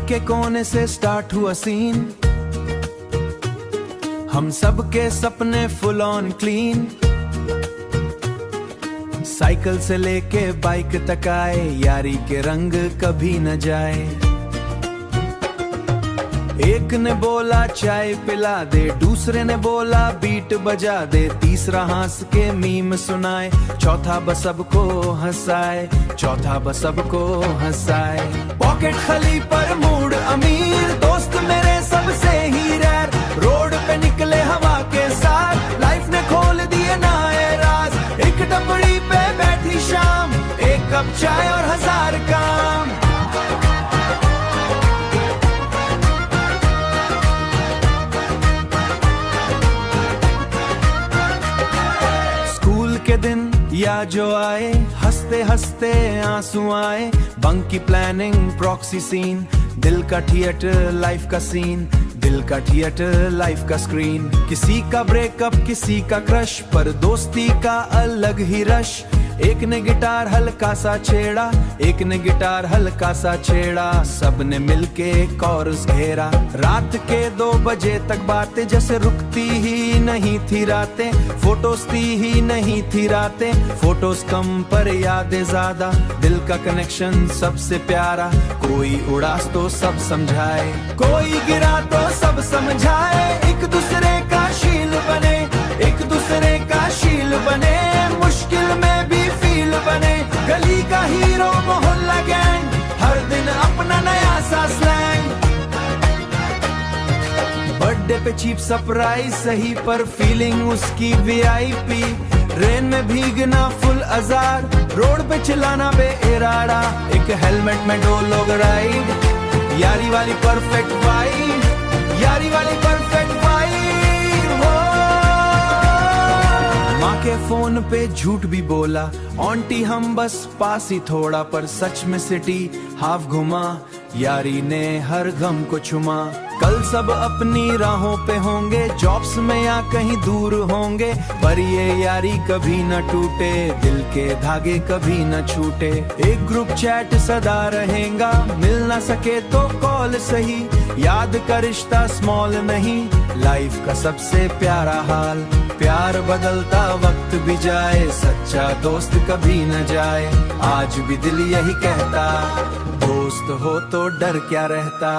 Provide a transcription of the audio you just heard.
के कोने से स्टार्ट हुआ सीन, हम सबके सपने फुल ऑन क्लीन। साइकिल से लेके बाइक तक आए, यारी के रंग कभी न जाए। एक ने बोला चाय पिला दे, दूसरे ने बोला बीट बजा दे, तीसरा हंस के मीम सुनाए, चौथा बस सबको हंसाए, चौथा बस सबको हंसाए। पॉकेट खाली पर मूड अमीर, दोस्त मेरे सबसे ही रैर, रोड पे निकले हवा के साथ, लाइफ ने खोल दिए नए राज। एक टपड़ी पे बैठी शाम, एक कप चाय और 1000 काम। के दिन या जो आए, हंसते हंसते आंसू आए, बंक की प्लानिंग प्रॉक्सी सीन, दिल का थिएटर लाइफ का सीन, दिल का थिएटर लाइफ का स्क्रीन। किसी का ब्रेकअप किसी का क्रश, पर दोस्ती का अलग ही रश। एक ने गिटार हल्का सा छेड़ा, एक ने गिटार हल्का सा छेड़ा, सबने मिलके कोरस घेरा। रात के 2 बजे तक बातें जैसे रुकती ही नहीं थी रातें, फोटोज थी ही नहीं थी रातें, फोटोज कम पर यादें ज्यादा, दिल का कनेक्शन सबसे प्यारा। कोई उड़ास तो सब समझाए, कोई गिरा तो सब समझाए, एक दूसरे का शील बने, एक दूसरे का शील बने, मुश्किल में भी फील बने, गली का हीरो मोहल्ला गैंग, हर दिन अपना नया सा स्लैंग। बर्थडे पे चीप सरप्राइज सही, पर फीलिंग उसकी वीआईपी। रेन में भीगना फुल अजार, रोड पे चिल्लाना बेइरादा, एक हेलमेट में 2 लोग राइड, यारी वाली परफेक्ट वाइब, यारी वाली परफेक्ट वाइब। माँ के फोन पे झूठ भी बोला, आंटी हम बस पास ही थोड़ा, पर सच में सिटी हाफ घुमा, यारी ने हर गम को छुमा। कल सब अपनी राहों पे होंगे, जॉब्स में या कहीं दूर होंगे, पर ये यारी कभी न टूटे, दिल के धागे कभी न छूटे। एक ग्रुप चैट सदा रहेगा, मिल ना सके तो कॉल सही, याद का रिश्ता स्मॉल नहीं, लाइफ का सबसे प्यारा हाल। प्यार बदलता वक्त भी जाए, सच्चा दोस्त कभी न जाए, आज भी दिल यही कहता, दोस्त हो तो डर क्या रहता।